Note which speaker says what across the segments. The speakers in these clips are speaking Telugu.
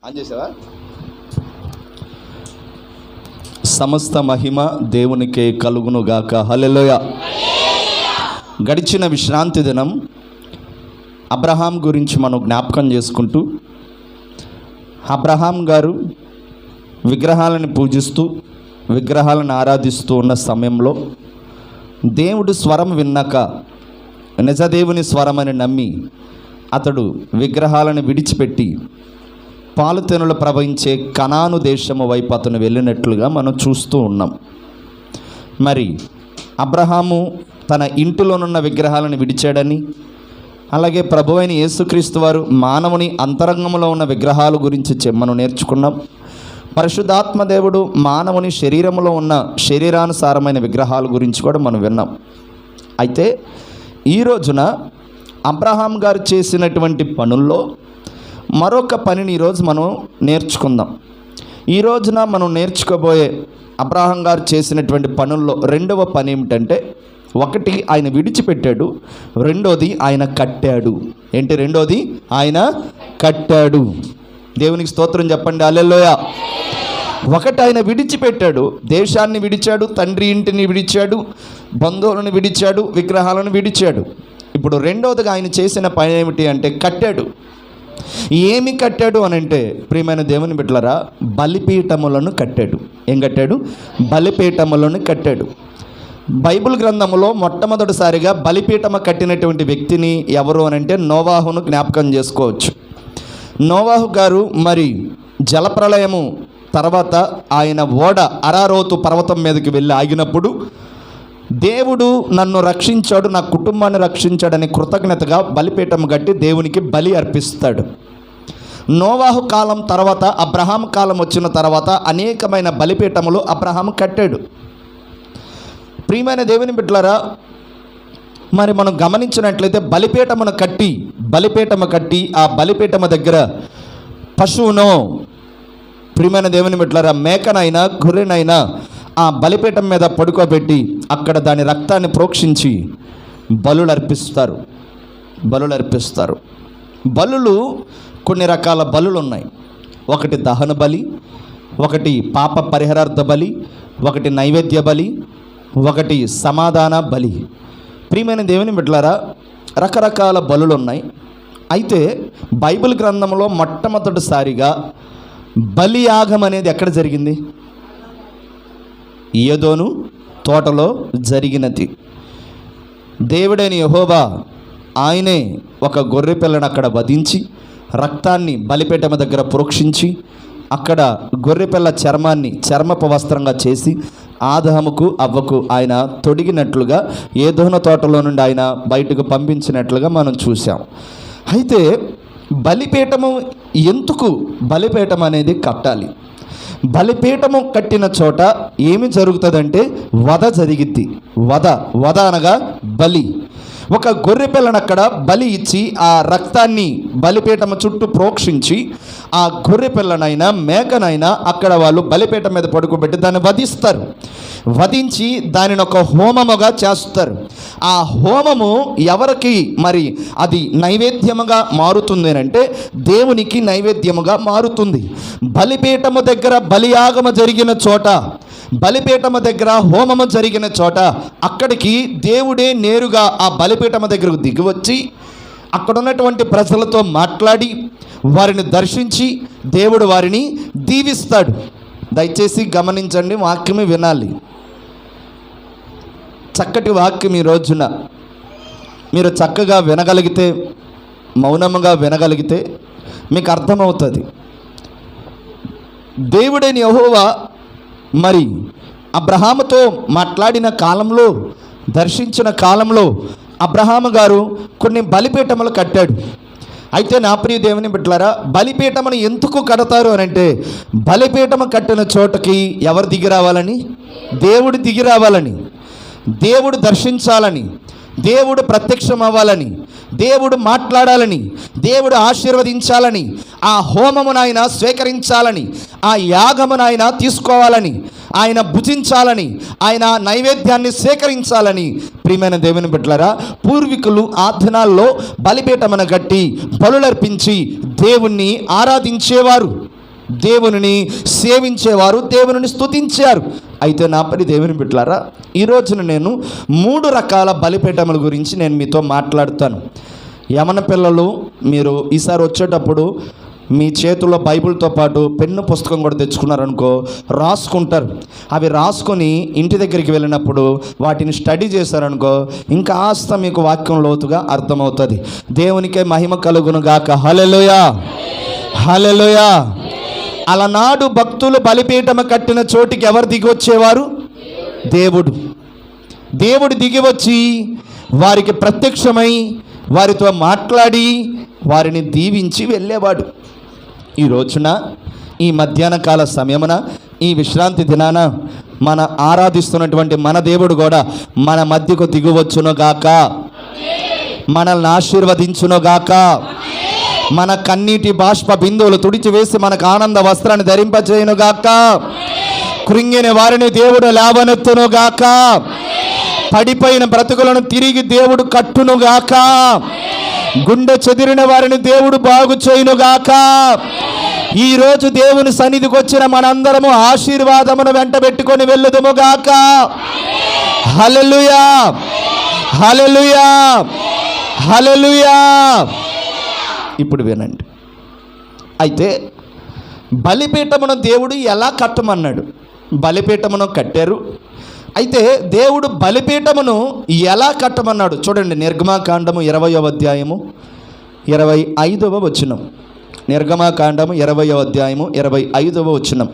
Speaker 1: ఆన్ చేసావా? సమస్త మహిమ దేవునికే కలుగును గాక. హల్లెలూయా. గడిచిన విశ్రాంతి దినం అబ్రహాం గురించి మనం జ్ఞాపకం చేసుకుంటూ, అబ్రహాం గారు విగ్రహాలను పూజిస్తూ విగ్రహాలను ఆరాధిస్తూ ఉన్న సమయంలో దేవుడు స్వరం విన్నాక నిజదేవుని స్వరం అని నమ్మి అతడు విగ్రహాలను విడిచిపెట్టి పాలుతెనులు ప్రవహించే కనాను దేశము వైపు అతను వెళ్ళినట్లుగా మనం చూస్తూ ఉన్నాం. మరి అబ్రహాము తన ఇంటిలోనున్న విగ్రహాలను విడిచాడని, అలాగే ప్రభువైన యేసుక్రీస్తు వారు మానవుని అంతరంగంలో ఉన్న విగ్రహాల గురించి మనం నేర్చుకున్నాం. పరిశుద్ధాత్మ దేవుడు మానవుని శరీరంలో ఉన్న శరీరానుసారమైన విగ్రహాల గురించి కూడా మనం విన్నాం. అయితే ఈ రోజున అబ్రహాం గారు చేసినటువంటి పనుల్లో మరొక పనిని ఈరోజు మనం నేర్చుకుందాం. ఈ రోజున మనం నేర్చుకోబోయే అబ్రహాం గారు చేసినటువంటి పనుల్లో రెండవ పని ఏమిటంటే, ఒకటి ఆయన విడిచిపెట్టాడు, రెండోది ఆయన కట్టాడు. ఏంటి రెండోది? ఆయన కట్టాడు. దేవునికి స్తోత్రం చెప్పండి. హల్లెలూయా. ఒకటి ఆయన విడిచిపెట్టాడు, దేశాన్ని విడిచాడు, తండ్రి ఇంటిని విడిచాడు, బంధువులను విడిచాడు, విగ్రహాలను విడిచాడు. ఇప్పుడు రెండవదిగా ఆయన చేసిన పని ఏమిటి అంటే కట్టాడు. ఏమి కట్టాడు అని అంటే, ప్రియమైన దేవుని బిడ్డలారా, బలిపీఠములను కట్టాడు. ఏం కట్టాడు? బలిపీఠములను కట్టాడు. బైబిల్ గ్రంథంలో మొట్టమొదటిసారిగా బలిపీఠము కట్టినటువంటి వ్యక్తిని ఎవరు అని అంటే నోవాహును జ్ఞాపకం చేసుకోవచ్చు. నోవాహు గారు మరి జలప్రళయము తర్వాత ఆయన ఓడ అరారోతు పర్వతం మీదకి వెళ్ళి ఆగినప్పుడు దేవుడు నన్ను రక్షించాడు, నా కుటుంబాన్ని రక్షించాడని కృతజ్ఞతగా బలిపీఠం కట్టి దేవునికి బలి అర్పిస్తాడు. నోవాహు కాలం తర్వాత అబ్రహాం కాలం వచ్చిన తర్వాత అనేకమైన బలిపీఠములు అబ్రహాం కట్టాడు. ప్రియమైన దేవుని బిడ్డలారా, మరి మనం గమనించినట్లయితే బలిపీఠము కట్టి ఆ బలిపీఠము దగ్గర పశువును, ప్రియమైన దేవుని బిడ్డలారా, మేకనైనా గొర్రెనైనా ఆ బలిపీఠం మీద పడుకోబెట్టి అక్కడ దాని రక్తాన్ని ప్రోక్షించి బలులు అర్పిస్తారు. బలులు కొన్ని రకాల బలులు ఉన్నాయి. ఒకటి దహన బలి, ఒకటి పాప పరిహారార్థ బలి, ఒకటి నైవేద్య బలి, ఒకటి సమాధాన బలి. ప్రియమైన దేవుని బిడ్డలారా, రకరకాల బలులు ఉన్నాయి. అయితే బైబిల్ గ్రంథంలో మొట్టమొదటిసారిగా బలియాగం అనేది ఎక్కడ జరిగింది? ఏదోను తోటలో జరిగినది. దేవుడైన యెహోవా ఆయనే ఒక గొర్రె పిల్లను అక్కడ వధించి రక్తాన్ని బలిపీఠం దగ్గర ప్రోక్షించి అక్కడ గొర్రెపిల్ల చర్మపు వస్త్రంగా చేసి ఆదాముకు అవ్వకు ఆయన తొడిగినట్లుగా ఏదోన తోటలో నుండి ఆయన బయటకు పంపించినట్లుగా మనం చూసాం. అయితే బలిపీఠము ఎందుకు బలిపీఠం అనేది కట్టాలి? బలిపీఠము కట్టిన చోట ఏమి జరుగుతుందంటే వధ జరిగిద్ది. వధ అనగా బలి. ఒక గొర్రె పిల్లను అక్కడ బలి ఇచ్చి ఆ రక్తాన్ని బలిపీఠము చుట్టూ ప్రోక్షించి ఆ గొర్రె పిల్లనైనా మేకనైనా అక్కడ వాళ్ళు బలిపీఠం మీద పడుకోబెట్టి దాన్ని వధించి దానిని ఒక హోమముగా చేస్తారు. ఆ హోమము ఎవరికి మరి అది నైవేద్యముగా మారుతుంది అంటే దేవునికి నైవేద్యముగా మారుతుంది. బలిపీఠము దగ్గర బలియాగము జరిగిన చోట, బలిపీఠము దగ్గర హోమము జరిగిన చోట అక్కడికి దేవుడే నేరుగా ఆ బలిపీఠము దగ్గరకు దిగివచ్చి అక్కడ ఉన్నటువంటి ప్రజలతో మాట్లాడి వారిని దర్శించి దేవుడు వారిని దీవిస్తాడు. దయచేసి గమనించండి, వాక్యమే వినాలి. చక్కటి వాక్యం ఈ రోజున మీరు చక్కగా వినగలిగితే, మౌనముగా వినగలిగితే మీకు అర్థమవుతుంది. దేవుడైన యెహోవా మరి అబ్రహాముతో మాట్లాడిన కాలంలో, దర్శించిన కాలంలో అబ్రహాము గారు కొన్ని బలిపీఠములు కట్టాడు. అయితే నా ప్రియ దేవుని బిడ్డలారా, బలిపీఠమును ఎందుకు కడతారు అని అంటే, బలిపీఠము కట్టిన చోటకి ఎవరు దిగి రావాలని? దేవుడు దిగి రావాలని, దేవుడు దర్శించాలని, దేవుడు ప్రత్యక్షం అవ్వాలని, దేవుడు మాట్లాడాలని, దేవుడు ఆశీర్వదించాలని, ఆ హోమమును ఆయన స్వీకరించాలని, ఆ యాగమును ఆయన తీసుకోవాలని, ఆయన భుజించాలని, ఆయన నైవేద్యాన్ని స్వీకరించాలని ప్రియమైన దేవుని బిడ్డలారా, పూర్వీకులు ఆ దినాల్లో బలిపీఠమును కట్టి బలులర్పించి దేవుణ్ణి ఆరాధించేవారు. దేవునిని సేవించేవారు, దేవునిని స్తుతించారు. అయితే నా పరి దేవుని బిడ్డలారా, ఈ రోజున నేను 3 రకాల బలిపీఠముల గురించి నేను మీతో మాట్లాడుతాను. యమన పిల్లలు, మీరు ఈసారి వచ్చేటప్పుడు మీ చేతుల్లో బైబిల్తో పాటు పెన్ను పుస్తకం కూడా తెచ్చుకున్నారనుకో, రాసుకుంటారు. అవి రాసుకొని ఇంటి దగ్గరికి వెళ్ళినప్పుడు వాటిని స్టడీ చేశారనుకో, ఇంకా ఆస్త మీకు వాక్యం లోతుగా అర్థమవుతుంది. దేవునికే మహిమ కలుగును గాక. హల్లెలూయా, హల్లెలూయా. అలనాడు భక్తులు బలిపీఠము కట్టిన చోటికి ఎవరు దిగి వచ్చేవారు? దేవుడు దిగి వచ్చి వారికి ప్రత్యక్షమై వారితో మాట్లాడి వారిని దీవించి వెళ్ళేవాడు. ఈ రోజున, ఈ మధ్యాహ్న కాల సమయమున, ఈ విశ్రాంతి దినాన మన ఆరాధిస్తున్నటువంటి మన దేవుడు కూడా మన మధ్యకు దిగువచ్చునుగాక, మనల్ని ఆశీర్వదించునుగాక, మన కన్నీటి బాష్ప బిందువులు తుడిచివేసి మనకు ఆనంద వస్త్రాన్ని ధరింపచేయునుగాక, కృంగిన వారిని దేవుడు లేవనెత్తునుగాక, పడిపోయిన బ్రతుకులను తిరిగి దేవుడు కట్టునుగాక, గుండె చెదిరిన వారిని దేవుడు బాగు చేయునుగాక. ఈరోజు దేవుని సన్నిధికి వచ్చిన మనందరము ఆశీర్వాదమును వెంట పెట్టుకొని వెళ్ళుదుముగాక. హల్లెలూయా, హల్లెలూయా, హల్లెలూయా. ఇప్పుడు వినండి. అయితే బలిపీఠమును దేవుడు ఎలా కట్టమన్నాడు? బలిపీఠమును కట్టారు. అయితే దేవుడు బలిపీఠమును ఎలా కట్టమన్నాడు? చూడండి, నిర్గమాకాండము 20వ అధ్యాయము 25వ వచనం. నిర్గమాకాండము 20వ అధ్యాయము 25వ వచనం,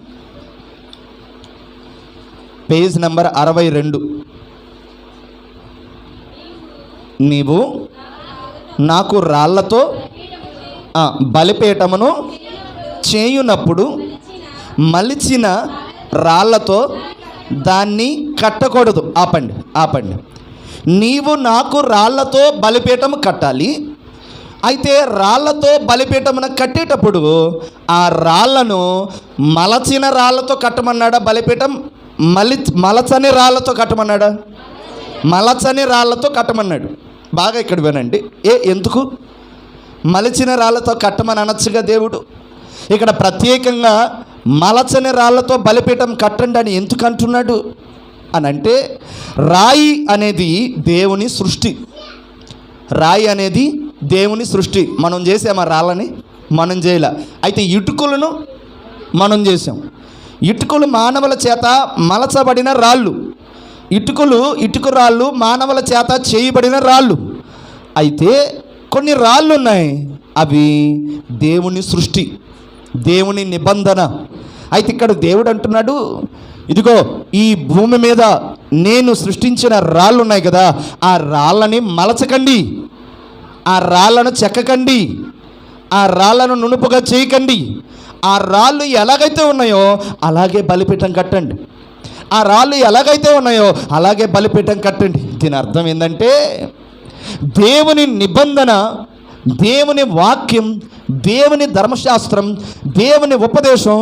Speaker 1: పేజ్ నంబర్ 62. నీవు నాకు రాళ్లతో బలిపీఠమును చేయునప్పుడు మలిచిన రాళ్లతో దాన్ని కట్టకూడదు. ఆపండి. నీవు నాకు రాళ్లతో బలిపీఠము కట్టాలి. అయితే రాళ్లతో బలిపీఠమును కట్టేటప్పుడు ఆ రాళ్లను మలచిన రాళ్లతో కట్టమన్నాడా? బలిపీఠం మలచని రాళ్లతో కట్టమన్నాడా? మలచని రాళ్లతో కట్టమన్నాడు. బాగా ఇక్కడ వినండి. ఎందుకు మలచిన రాళ్లతో కట్టమని అనొచ్చుగా దేవుడు? ఇక్కడ ప్రత్యేకంగా మలచని రాళ్లతో బలిపీఠం కట్టండి అని ఎందుకు అంటున్నాడు అని అంటే, రాయి అనేది దేవుని సృష్టి. రాయి అనేది దేవుని సృష్టి. మనం చేసామా రాళ్ళని? మనం చేయలే. అయితే ఇటుకలను మనం చేసాం. ఇటుకలు మానవుల చేత మలచబడిన రాళ్ళు. ఇటుక రాళ్ళు మానవుల చేత చేయబడిన రాళ్ళు. అయితే కొన్ని రాళ్ళు ఉన్నాయి, అవి దేవుని సృష్టి, దేవుని నిబంధన. అయితే ఇక్కడ దేవుడు అంటున్నాడు, ఇదిగో ఈ భూమి మీద నేను సృష్టించిన రాళ్ళు ఉన్నాయి కదా, ఆ రాళ్ళని మలచకండి, ఆ రాళ్ళను చెక్కకండి, ఆ రాళ్ళను నునుపుగా చేయకండి. ఆ రాళ్ళు ఎలాగైతే ఉన్నాయో అలాగే బలిపీఠం కట్టండి. ఆ రాళ్ళు ఎలాగైతే ఉన్నాయో అలాగే బలిపీఠం కట్టండి. దీని అర్థం ఏంటంటే, దేవుని నిబంధన, దేవుని వాక్యం, దేవుని ధర్మశాస్త్రం, దేవుని ఉపదేశం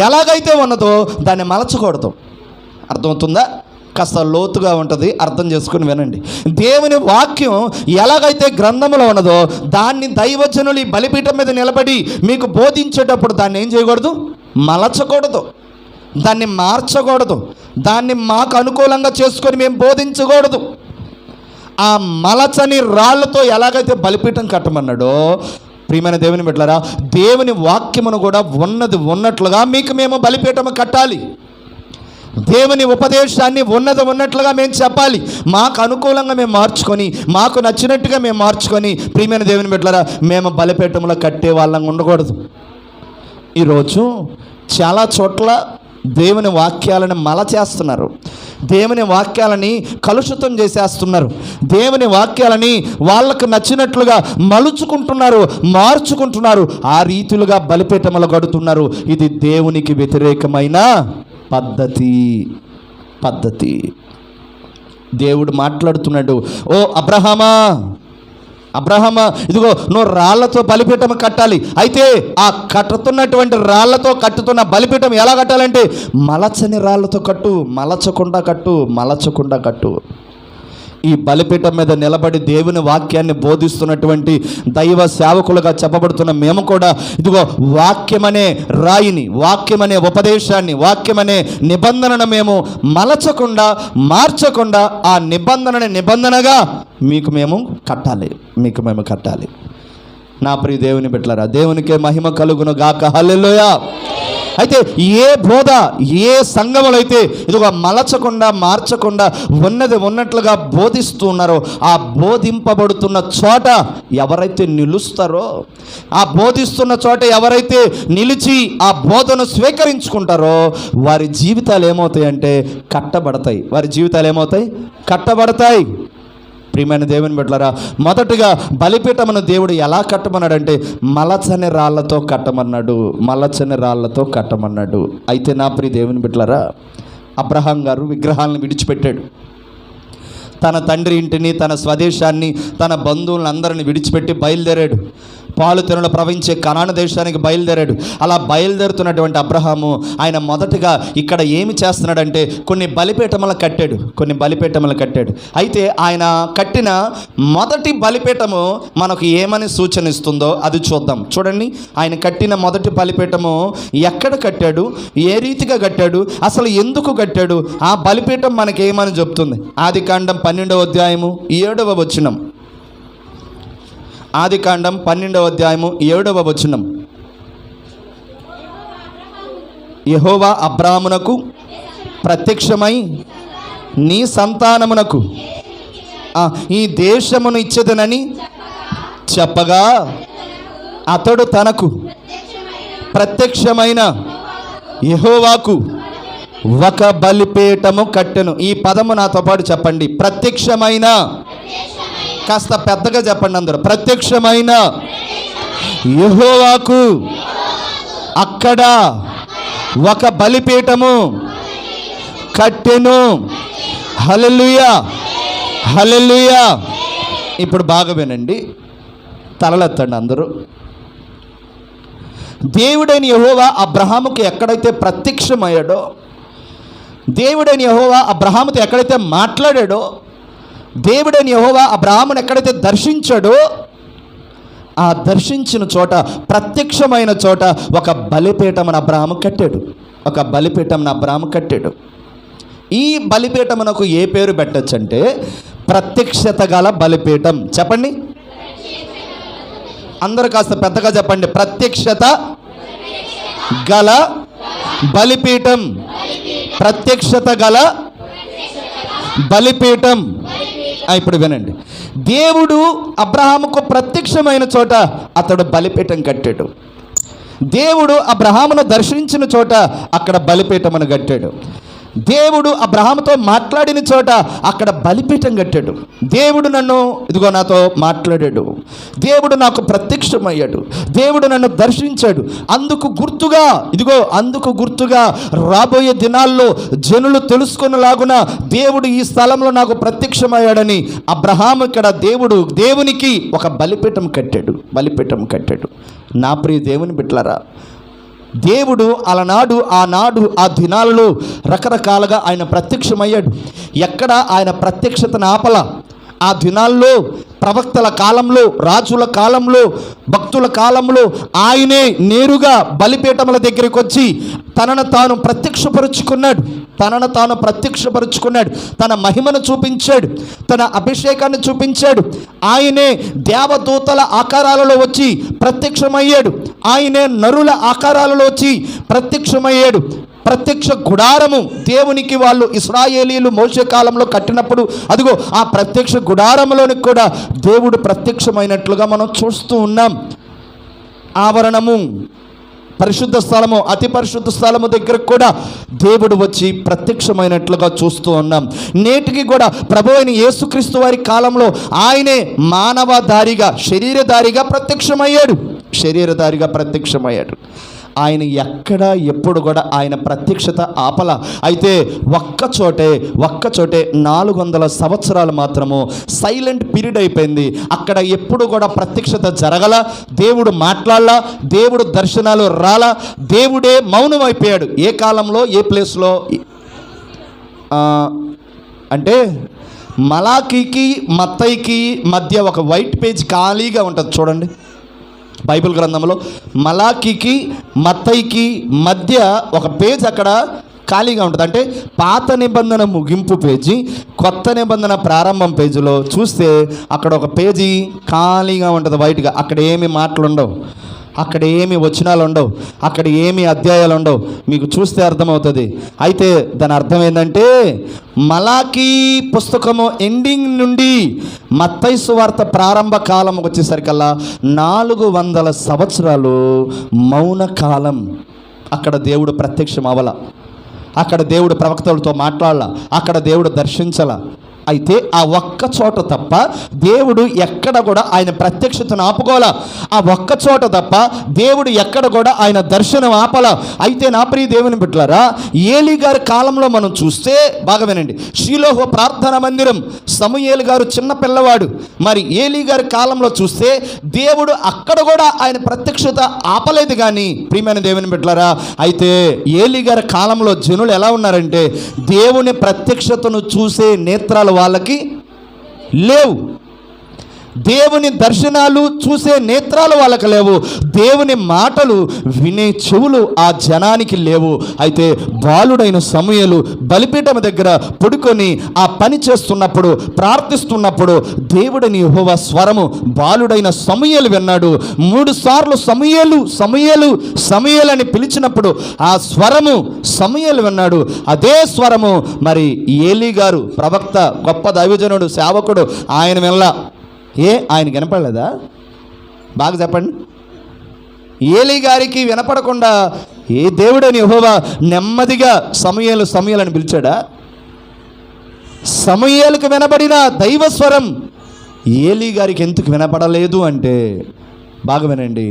Speaker 1: ఎలాగైతే ఉన్నదో దాన్ని మలచకూడదు. అర్థమవుతుందా? కాస్త లోతుగా ఉంటుంది, అర్థం చేసుకుని వినండి. దేవుని వాక్యం ఎలాగైతే గ్రంథంలో ఉన్నదో దాన్ని దైవజనులు ఈ బలిపీఠం మీద నిలబడి మీకు బోధించేటప్పుడు దాన్ని ఏం చేయకూడదు? మలచకూడదు, దాన్ని మార్చకూడదు, దాన్ని మాకు అనుకూలంగా చేసుకొని మేము బోధించకూడదు. ఆ మలచని రాళ్లతో ఎలాగైతే బలిపీఠం కట్టమన్నాడో, ప్రియమైన దేవుని బిడ్డలారా, దేవుని వాక్యమును కూడా ఉన్నది ఉన్నట్లుగా మీకు మేము బలిపీఠము కట్టాలి. దేవుని ఉపదేశాన్ని ఉన్నట్లుగా మేము చెప్పాలి. మాకు అనుకూలంగా మేము మార్చుకొని, మాకు నచ్చినట్టుగా మేము మార్చుకొని, ప్రియమైన దేవుని బిడ్డలారా, మేము బలిపీఠంలో కట్టే వాళ్ళంగా ఉండకూడదు. ఈరోజు చాలా చోట్ల దేవుని వాక్యాలను మలచేస్తున్నారు, దేవుని వాక్యాలని కలుషితం చేసేస్తున్నారు, దేవుని వాక్యాలని వాళ్ళకు నచ్చినట్లుగా మలుచుకుంటున్నారు, మార్చుకుంటున్నారు, ఆ రీతిలుగా బలిపీఠములు కడుతున్నారు. ఇది దేవునికి వ్యతిరేకమైన పద్ధతి. దేవుడు మాట్లాడుతున్నాడు, ఓ అబ్రహామా, ఇదిగో నువ్వు రాళ్లతో బలిపీఠం కట్టాలి. అయితే ఆ కట్టుతున్నటువంటి రాళ్లతో కట్టుతున్న బలిపీఠం ఎలా కట్టాలంటే మలచని రాళ్లతో కట్టు, మలచకుండా కట్టు. ఈ బలిపీఠం మీద నిలబడి దేవుని వాక్యాన్ని బోధిస్తున్నటువంటి దైవ సేవకులుగా చెప్పబడుతున్న మేము కూడా ఇదిగో వాక్యమనే రాయిని, వాక్యమనే ఉపదేశాన్ని, వాక్యమనే నిబంధనను మేము మలచకుండా, మార్చకుండా ఆ నిబంధనగా మీకు మేము కట్టాలి. నా ప్రియ దేవుని బిడ్డలారా, దేవునికే మహిమ కలుగును గాక. హల్లెలూయా. అయితే ఏ బోధ, ఏ సంఘములు అయితే ఇదిగో మలచకుండా, మార్చకుండా ఉన్నది ఉన్నట్లుగా బోధిస్తూ ఉన్నారో, ఆ బోధింపబడుతున్న చోట ఎవరైతే నిలుస్తారో, ఆ బోధిస్తున్న చోట ఎవరైతే నిలిచి ఆ బోధను స్వీకరించుకుంటారో వారి జీవితాలు ఏమవుతాయంటే కట్టబడతాయి. ప్రియమైన దేవుని బిడ్డలారా, మొదటగా బలిపీఠమును దేవుడు ఎలా కట్టమన్నాడంటే మలచని రాళ్లతో కట్టమన్నాడు. అయితే నా ప్రియ దేవుని బిడ్డలారా, అబ్రహాం గారు విగ్రహాలను విడిచిపెట్టాడు. తన తండ్రి ఇంటిని, తన స్వదేశాన్ని, తన బంధువులందరిని విడిచిపెట్టి బయలుదేరాడు. పాలు తెనులు ప్రవహించే కనాను దేశానికి బయలుదేరాడు. అలా బయలుదేరుతున్నటువంటి అబ్రహాము ఆయన మొదటగా ఇక్కడ ఏమి చేస్తున్నాడంటే కొన్ని బలిపీఠములు కట్టాడు. అయితే ఆయన కట్టిన మొదటి బలిపీఠము మనకు ఏమని సూచన ఇస్తుందో అది చూద్దాం. చూడండి, ఆయన కట్టిన మొదటి బలిపీఠము ఎక్కడ కట్టాడు, ఏ రీతిగా కట్టాడు, అసలు ఎందుకు కట్టాడు, ఆ బలిపీఠం మనకి ఏమని చెప్తుంది. ఆదికాండం 12వ అధ్యాయము 7వ వచనం. ఆదికాండం 12వ అధ్యాయము 7వ వచనం. యెహోవా అబ్రామునకు ప్రత్యక్షమై నీ సంతానమునకు ఈ దేశమును ఇచ్చేదనని చెప్పగా అతడు తనకు ప్రత్యక్షమైన యెహోవాకు ఒక బలిపీఠము కట్టెను. ఈ పదము నాతో పాటు చెప్పండి. ప్రత్యక్షమైన, కాస్త పెద్దగా చెప్పండి అందరూ. ప్రత్యక్షమైన యెహోవాకు అక్కడ ఒక బలిపీఠము కట్టెను. హల్లెలూయా. ఇప్పుడు బాగా వినండి, తలలెత్తండి అందరూ. దేవుడైన యెహోవా అబ్రహాముకి ఎక్కడైతే ప్రత్యక్షమయ్యాడో, దేవుడైన యెహోవా అబ్రహాముతో ఎక్కడైతే మాట్లాడాడో, దేవుడైన యెహోవా అబ్రహామును ఎక్కడైతే దర్శించాడో, ఆ దర్శించిన చోట, ప్రత్యక్షమైన చోట ఒక బలిపీఠమును అబ్రహాము కట్టాడు. ఈ బలిపీఠమునకు ఏ పేరు పెట్టచ్చు అంటే ప్రత్యక్షత గల బలిపీఠం. చెప్పండి అందరూ, కాస్త పెద్దగా చెప్పండి. ప్రత్యక్షత గల బలిపీఠం. ప్రత్యక్షత గల బలిపీఠం. ఇప్పుడు వినండి, దేవుడు అబ్రహాముకు ప్రత్యక్షమైన చోట అతడు బలిపీఠం కట్టాడు. దేవుడు అబ్రహామును దర్శించిన చోట అక్కడ బలిపీఠమును కట్టాడు. దేవుడు అబ్రహాముతో మాట్లాడిన చోట అక్కడ బలిపీఠం కట్టాడు. దేవుడు నాతో మాట్లాడాడు, దేవుడు నాకు ప్రత్యక్షమయ్యాడు, దేవుడు నన్ను దర్శించాడు. అందుకు గుర్తుగా రాబోయే దినాల్లో జనులు తెలుసుకునేలాగున దేవుడు ఈ స్థలంలో నాకు ప్రత్యక్షమయ్యాడని అబ్రహాము ఇక్కడ దేవునికి ఒక బలిపీఠం కట్టాడు. నా ప్రియ దేవుని బిడ్డలారా, దేవుడు ఆనాడు ఆ దినాలలో రకరకాలుగా ఆయన ప్రత్యక్షమయ్యాడు. ఎక్కడ ఆయన ప్రత్యక్షతను ఆపల. ఆ దినాల్లో ప్రవక్తల కాలంలో, రాజుల కాలంలో, భక్తుల కాలంలో ఆయనే నేరుగా బలిపీఠముల దగ్గరికి వచ్చి తనను తాను ప్రత్యక్షపరుచుకున్నాడు. తన మహిమను చూపించాడు, తన అభిషేకాన్ని చూపించాడు. ఆయనే దేవదూతల ఆకారాలలో వచ్చి ప్రత్యక్షమయ్యాడు. ఆయనే నరుల ఆకారాలలో వచ్చి ప్రత్యక్షమయ్యాడు. ప్రత్యక్ష గుడారము దేవునికి వాళ్ళు ఇశ్రాయేలీలు మోషే కాలంలో కట్టినప్పుడు అదిగో ఆ ప్రత్యక్ష గుడారములోనికి కూడా దేవుడు ప్రత్యక్షమైనట్లుగా మనం చూస్తూ ఉన్నాం. ఆవరణము, పరిశుద్ధ స్థలము, అతి పరిశుద్ధ స్థలము దగ్గరకు కూడా దేవుడు వచ్చి ప్రత్యక్షమైనట్లుగా చూస్తూ ఉన్నాం. నేటికి కూడా ప్రభువైన యేసుక్రీస్తు వారి కాలంలో ఆయనే మానవధారిగా, శరీరధారిగా ప్రత్యక్షమయ్యాడు. ఆయన ఎక్కడ ఎప్పుడు కూడా ఆయన ప్రత్యక్షత ఆపల. అయితే ఒక్కచోటే 400 సంవత్సరాలు మాత్రము సైలెంట్ పీరియడ్ అయిపోయింది. అక్కడ ఎప్పుడు కూడా ప్రత్యక్షత జరగల, దేవుడు మాట్లాడలా, దేవుడు దర్శనాలు రాలా, దేవుడే మౌనం అయిపోయాడు. ఏ కాలంలో, ఏ ప్లేస్లో అంటే మలాకీకి మత్తయికి మధ్య ఒక వైట్ పేజ్ ఖాళీగా ఉంటుంది చూడండి బైబిల్ గ్రంథంలో. మలాకీకి మత్తయికి మధ్య ఒక పేజ్ అక్కడ ఖాళీగా ఉంటుంది. అంటే పాత నిబంధన ముగింపు పేజీ, కొత్త నిబంధన ప్రారంభం పేజీలో చూస్తే అక్కడ ఒక పేజీ ఖాళీగా ఉంటుంది వైట్గా. అక్కడ ఏమి మాటలు ఉండవు, అక్కడ ఏమి వచనాలు ఉండవు, అక్కడ ఏమి అధ్యాయాలు ఉండవు. మీకు చూస్తే అర్థమవుతుంది. అయితే దాని అర్థం ఏంటంటే మలాకీ పుస్తకము ఎండింగ్ నుండి మత్తయి సువార్త ప్రారంభ కాలం వచ్చేసరికల్లా 400 సంవత్సరాలు మౌన కాలం. అక్కడ దేవుడు ప్రత్యక్షం అవ్వాల, అక్కడ దేవుడు ప్రవక్తలతో మాట్లాడాల, అక్కడ దేవుడు దర్శించాల. అయితే ఆ ఒక్క చోట తప్ప దేవుడు ఎక్కడ కూడా ఆయన ప్రత్యక్షతను ఆపుకోవాలా. ఆ ఒక్క చోట తప్ప దేవుడు ఎక్కడ కూడా ఆయన దర్శనం ఆపాల. అయితే నా ప్రియ దేవుని బిడ్డలారా, ఏలీ గారి కాలంలో మనం చూస్తే బాగా వినండి. షీలోహు ప్రార్థనా మందిరం, సమూయేలు గారు చిన్న పిల్లవాడు. మరి ఏలీ గారి కాలంలో చూస్తే దేవుడు అక్కడ కూడా ఆయన ప్రత్యక్షత ఆపలేదు. కానీ ప్రియమైన దేవుని బిడ్డలారా, అయితే ఏలీ గారి కాలంలో జనులు ఎలా ఉన్నారంటే దేవుని ప్రత్యక్షతను చూసే నేత్రాలు వాళ్ళకి లేవు, దేవుని దర్శనాలు చూసే నేత్రాలు వాళ్ళకి లేవు, దేవుని మాటలు వినే చెవులు ఆ జనానికి లేవు. అయితే బాలుడైన సమూయేలు బలిపీఠం దగ్గర పడుకొని ఆ పని చేస్తున్నప్పుడు, ప్రార్థిస్తున్నప్పుడు దేవుడిని యెహోవా స్వరము బాలుడైన సమూయేలు విన్నాడు. 3 సార్లు సమూయేలు సమూయేలు సమూయేలు అని పిలిచినప్పుడు ఆ స్వరము సమూయేలు విన్నాడు. అదే స్వరము మరి ఏలీ గారు ప్రవక్త, గొప్ప దైవజనుడు, సేవకుడు, ఆయన వినలా. ఆయన వినపడలేదా? బాగా చెప్పండి. ఏలీ గారికి వినపడకుండా దేవుడని యెహోవా నెమ్మదిగా సమూయేలు సమూయేలు అని పిలిచాడా? సమూయేలుకు వినబడిన దైవస్వరం ఏలీ గారికి ఎందుకు వినపడలేదు అంటే, బాగా వినండి,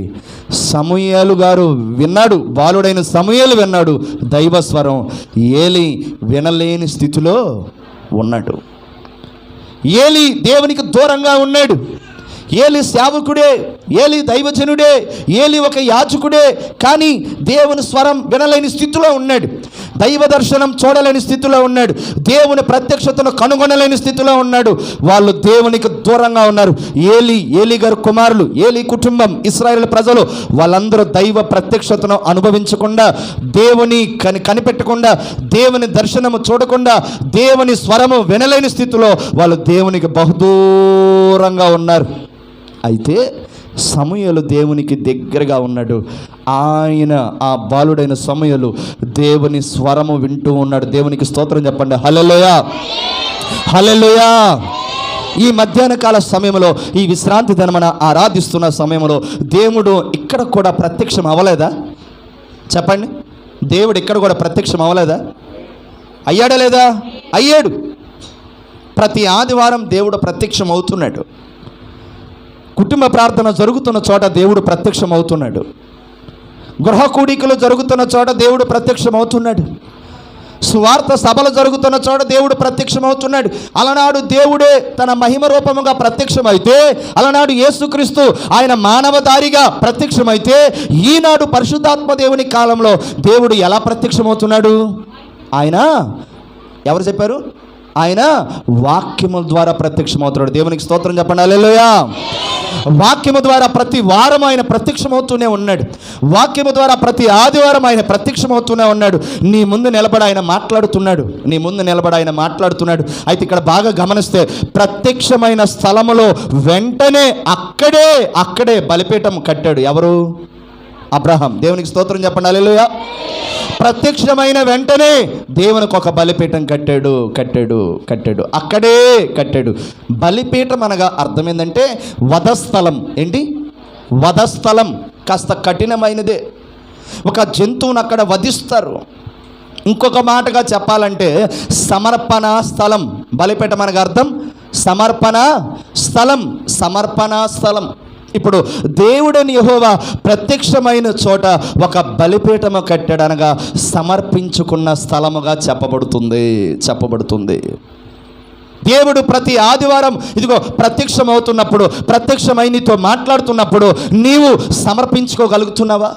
Speaker 1: సమూయేలు గారు విన్నాడు, బాలుడైన సమూయేలు విన్నాడు దైవస్వరం, ఏలీ వినలేని స్థితిలో ఉన్నాడు. ఏలీ దేవునికి దూరంగా ఉన్నాడు. ఏలీ సేవకుడే, ఏలీ దైవజనుడే, ఏలీ ఒక యాజకుడే, కానీ దేవుని స్వరం వినలేని స్థితిలో ఉన్నాడు, దైవ దర్శనం చూడలేని స్థితిలో ఉన్నాడు, దేవుని ప్రత్యక్షతను కనుగొనలేని స్థితిలో ఉన్నాడు. వాళ్ళు దేవునికి దూరంగా ఉన్నారు. ఏలీ గారి కుమారులు, ఏలీ కుటుంబం, ఇశ్రాయేలు ప్రజలు వాళ్ళందరూ దైవ ప్రత్యక్షతను అనుభవించకుండా, దేవుని కనిపెట్టకుండా, దేవుని దర్శనము చూడకుండా, దేవుని స్వరము వినలేని స్థితిలో వాళ్ళు దేవునికి బహుదూరంగా ఉన్నారు. అయితే సమూయేలు దేవునికి దగ్గరగా ఉన్నాడు. ఆయన ఆ బాలుడైన సమూయేలు దేవుని స్వరము వింటూ ఉన్నాడు. దేవునికి స్తోత్రం చెప్పండి. హల్లెలూయా, హల్లెలూయా. ఈ మధ్యాహ్న కాల సమయంలో, ఈ విశ్రాంతి దినమున ఆరాధిస్తున్న సమయంలో దేవుడు ఇక్కడ కూడా ప్రత్యక్షం అవ్వలేదా? చెప్పండి. దేవుడు ఇక్కడ కూడా ప్రత్యక్షం అవ్వలేదా? అయ్యాడా లేదా? అయ్యాడు. ప్రతి ఆదివారం దేవుడు ప్రత్యక్షం అవుతున్నాడు. కుటుంబ ప్రార్థన జరుగుతున్న చోట దేవుడు ప్రత్యక్షం అవుతున్నాడు. గృహ కూడికలు జరుగుతున్న చోట దేవుడు ప్రత్యక్షం అవుతున్నాడు. సువార్త సభలు జరుగుతున్న చోట దేవుడు ప్రత్యక్షం అవుతున్నాడు. అలనాడు దేవుడే తన మహిమ రూపముగా ప్రత్యక్షమైతే, అలనాడు యేసుక్రీస్తు ఆయన మానవదారిగా ప్రత్యక్షమైతే, ఈనాడు పరిశుద్ధాత్మ దేవుని కాలంలో దేవుడు ఎలా ప్రత్యక్షమవుతున్నాడు? ఆయన ఎవరు చెప్పారు? ఆయన వాక్యముల ద్వారా ప్రత్యక్షమవుతున్నాడు. దేవునికి స్తోత్రం చెప్పండి. హల్లెలూయా. వాక్యము ద్వారా ప్రతి వారం ఆయన ప్రత్యక్షమవుతూనే ఉన్నాడు. వాక్యము ద్వారా ప్రతి ఆదివారం ఆయన ప్రత్యక్షమవుతూనే ఉన్నాడు. నీ ముందు నిలబడి ఆయన మాట్లాడుతున్నాడు, నీ ముందు నిలబడి ఆయన మాట్లాడుతున్నాడు. అయితే ఇక్కడ బాగా గమనిస్తే ప్రత్యక్షమైన స్థలములో వెంటనే అక్కడే బలిపీఠం కట్టాడు. ఎవరు? అబ్రహాం. దేవునికి స్తోత్రం చెప్పండి. హల్లెలూయా. ప్రత్యక్షమైన వెంటనే దేవునికి ఒక బలిపీఠం కట్టాడు. అక్కడే కట్టాడు. బలిపీఠం అనగా అర్థం ఏంటంటే వధస్థలం. ఏంటి? వధస్థలం. కాస్త కఠినమైనదే. ఒక జంతువును అక్కడ వధిస్తారు. ఇంకొక మాటగా చెప్పాలంటే సమర్పణ స్థలం. బలిపీఠం అనగా అర్థం సమర్పణ స్థలం. ఇప్పుడు దేవుడని యెహోవా ప్రత్యక్షమైన చోట ఒక బలిపీఠము కట్టాడనగా సమర్పించుకున్న స్థలముగా చెప్పబడుతుంది. దేవుడు ప్రతి ఆదివారం ఇదిగో ప్రత్యక్షమవుతున్నప్పుడు, ప్రత్యక్షమై నీతో మాట్లాడుతున్నప్పుడు నీవు సమర్పించుకోగలుగుతున్నావా?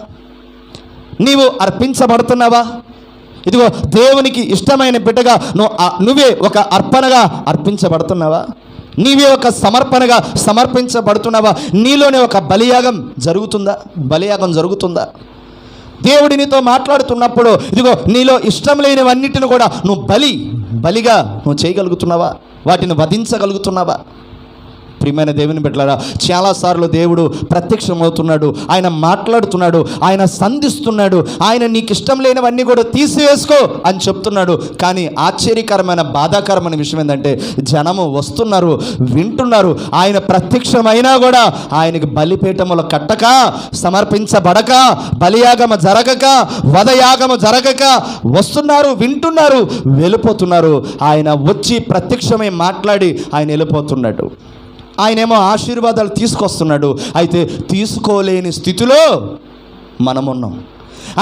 Speaker 1: నీవు అర్పించబడుతున్నావా? ఇదిగో దేవునికి ఇష్టమైన బిడ్డగా నువ్వే ఒక అర్పణగా అర్పించబడుతున్నావా? నీవే ఒక సమర్పణగా సమర్పించబడుతున్నావా? నీలోనే ఒక బలియాగం జరుగుతుందా? దేవుడి నీతో మాట్లాడుతున్నప్పుడు ఇదిగో నీలో ఇష్టం లేనివన్నిటిని కూడా నువ్వు బలిగా నువ్వు చేయగలుగుతున్నావా? వాటిని వధించగలుగుతున్నావా? ప్రియమైన దేవుని బిడ్డలారా, చాలాసార్లు దేవుడు ప్రత్యక్షమవుతున్నాడు, ఆయన మాట్లాడుతున్నాడు, ఆయన సంధిస్తున్నాడు, ఆయన నీకు ఇష్టం లేనివన్నీ కూడా తీసివేసుకో అని చెప్తున్నాడు. కానీ ఆశ్చర్యకరమైన బాధాకరమైన విషయం ఏంటంటే జనము వస్తున్నారు, వింటున్నారు, ఆయన ప్రత్యక్షమైనా కూడా ఆయనకి బలిపీఠములు కట్టక, సమర్పించబడక, బలియాగమ జరగక, వధయాగమ జరగక వస్తున్నారు, వింటున్నారు, వెళ్ళిపోతున్నారు. ఆయన వచ్చి ప్రత్యక్షమై మాట్లాడి ఆయన వెళ్ళిపోతున్నాడు. ఆయనేమో ఆశీర్వాదాలు తీసుకొస్తున్నాడు, అయితే తీసుకోలేని స్థితిలో మనమున్నాం.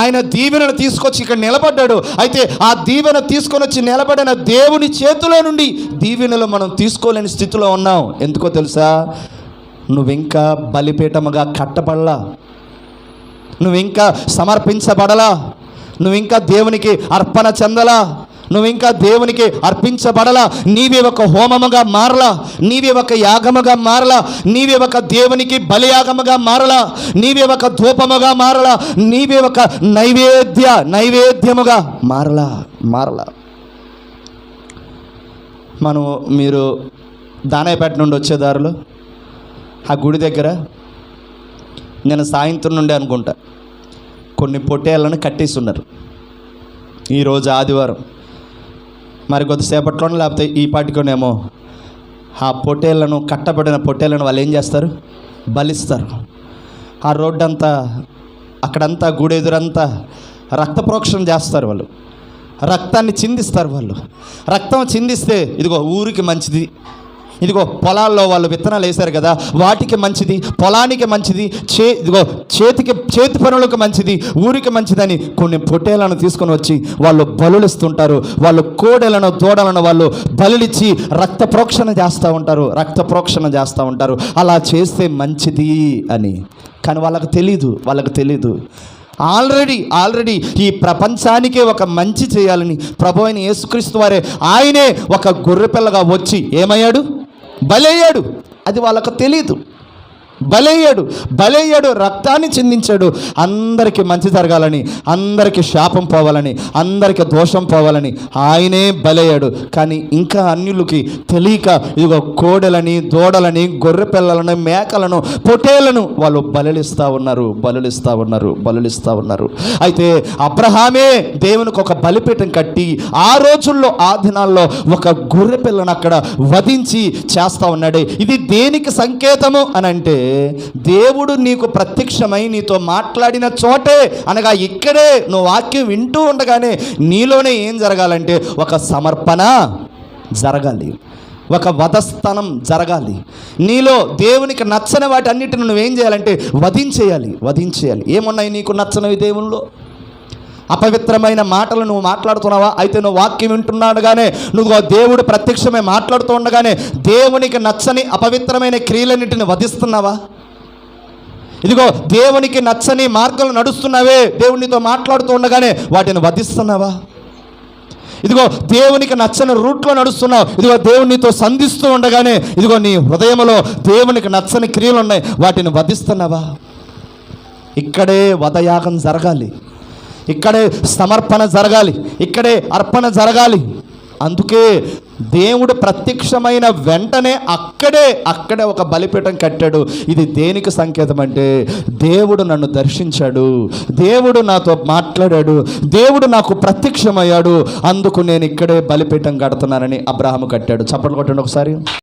Speaker 1: ఆయన దీవెనను తీసుకొచ్చి ఇక్కడ నిలబడ్డాడు, అయితే ఆ దీవెన తీసుకొని వచ్చి నిలబడిన దేవుని చేతిలో నుండి దీవెనలు మనం తీసుకోలేని స్థితిలో ఉన్నాం. ఎందుకో తెలుసా? నువ్వింకా బలిపీఠముగా కట్టబడలా, నువ్వింకా సమర్పించబడలా, నువ్వింకా దేవునికి అర్పణ చెందలా, నువ్వింకా దేవునికి అర్పించబడలా. నీవే ఒక హోమముగా మారలా, నీవే ఒక యాగముగా మారలా, నీవే ఒక దేవునికి బలియాగముగా మారలా, నీవే ఒక ధూపముగా మారలా, నీవే ఒక నైవేద్యముగా మారలా. మీరు దానాయపేట నుండి వచ్చేదారులు ఆ గుడి దగ్గర నేను సాయంత్రం నుండి అనుకుంటా కొన్ని పొట్టేళ్ళను కట్టేసి ఉన్నారు. ఈరోజు ఆదివారం, మరి కొద్దిసేపట్లోనే లేకపోతే ఈ పాటికోనేమో ఆ పొట్టేళ్లను, కట్టబడిన పొట్టేళ్లను వాళ్ళు ఏం చేస్తారు? బలిస్తారు. ఆ రోడ్డు అంతా, అక్కడంతా గుడి ఎదురంతా రక్త ప్రోక్షణ చేస్తారు. వాళ్ళు రక్తాన్ని చిందిస్తారు. వాళ్ళు రక్తం చిందిస్తే ఇదిగో ఊరికి మంచిది, ఇదిగో పొలాల్లో వాళ్ళు విత్తనాలు వేశారు కదా, వాటికి మంచిది, పొలానికి మంచిది, చేతి పనులకు మంచిది, ఊరికి మంచిదని కొన్ని పొట్టేలను తీసుకొని వచ్చి వాళ్ళు బలులు ఇస్తుంటారు. వాళ్ళు కోడెలను, దూడలను వాళ్ళు బలులిచ్చి రక్త ప్రోక్షణ చేస్తూ ఉంటారు. అలా చేస్తే మంచిది అని. కానీ వాళ్ళకు తెలీదు. ఆల్రెడీ ఈ ప్రపంచానికే ఒక మంచి చేయాలని ప్రభు అయిన యేసుక్రీస్తు వారే ఆయనే ఒక గొర్రెపిల్లగా వచ్చి ఏమయ్యాడు? బలయ్యాడు. అది వాళ్ళకు తెలీదు. బలయ్యాడు, రక్తాన్ని చిందించాడు. అందరికీ మంచి జరగాలని, అందరికీ శాపం పోవాలని, అందరికీ దోషం పోవాలని ఆయనే బలయ్యాడు. కానీ ఇంకా అన్యులకి తెలియక ఇదిగో కోడెలని, దూడలని, గొర్రె పిల్లలను, మేకలను, పొట్టేలను వాళ్ళు బలులిస్తూ ఉన్నారు. అయితే అబ్రహామే దేవునికి ఒక బలిపీఠం కట్టి ఆ రోజుల్లో, ఆ దినాల్లో ఒక గొర్రె పిల్లను అక్కడ వధించి చేస్తూ ఉన్నాడు. ఇది దేనికి సంకేతము అని అంటే, దేవుడు నీకు ప్రత్యక్షమై నీతో మాట్లాడిన చోటే, అనగా ఇక్కడే నువ్వు వాక్యం వింటూ ఉండగానే నీలోనే ఏం జరగాలంటే ఒక సమర్పణ జరగాలి, ఒక వధస్థానం జరగాలి. నీలో దేవునికి నచ్చని వాటి అన్నిటిని నువ్వేం చేయాలంటే వధించేయాలి. ఏమున్నాయి నీకు నచ్చనివి దేవునిలో? అపవిత్రమైన మాటలు నువ్వు మాట్లాడుతున్నావా? అయితే నువ్వు వాక్యం వింటున్నాడుగానే, నువ్వు దేవుడు ప్రత్యక్షమై మాట్లాడుతూ ఉండగానే దేవునికి నచ్చని అపవిత్రమైన క్రియలన్నింటిని వధిస్తున్నావా? ఇదిగో దేవునికి నచ్చని మార్గాలు నడుస్తున్నావే, దేవునితో మాట్లాడుతూ ఉండగానే వాటిని వధిస్తున్నావా? ఇదిగో దేవునికి నచ్చని రూట్లో నడుస్తున్నావు, ఇదిగో దేవునితో సంధిస్తూ ఉండగానే ఇదిగో నీ హృదయంలో దేవునికి నచ్చని క్రియలు ఉన్నాయి, వాటిని వధిస్తున్నావా? ఇక్కడే వధయాగం జరగాలి, ఇక్కడే సమర్పణ జరగాలి, ఇక్కడే అర్పణ జరగాలి. అందుకే దేవుడు ప్రత్యక్షమైన వెంటనే అక్కడే ఒక బలిపీఠం కట్టాడు. ఇది దేనికి సంకేతం అంటే, దేవుడు నన్ను దర్శించాడు, దేవుడు నాతో మాట్లాడాడు, దేవుడు నాకు ప్రత్యక్షమయ్యాడు, అందుకు నేను ఇక్కడే బలిపీఠం కడుతున్నానని అబ్రహాము కట్టాడు. చప్పట్లు కొట్టండి ఒకసారి.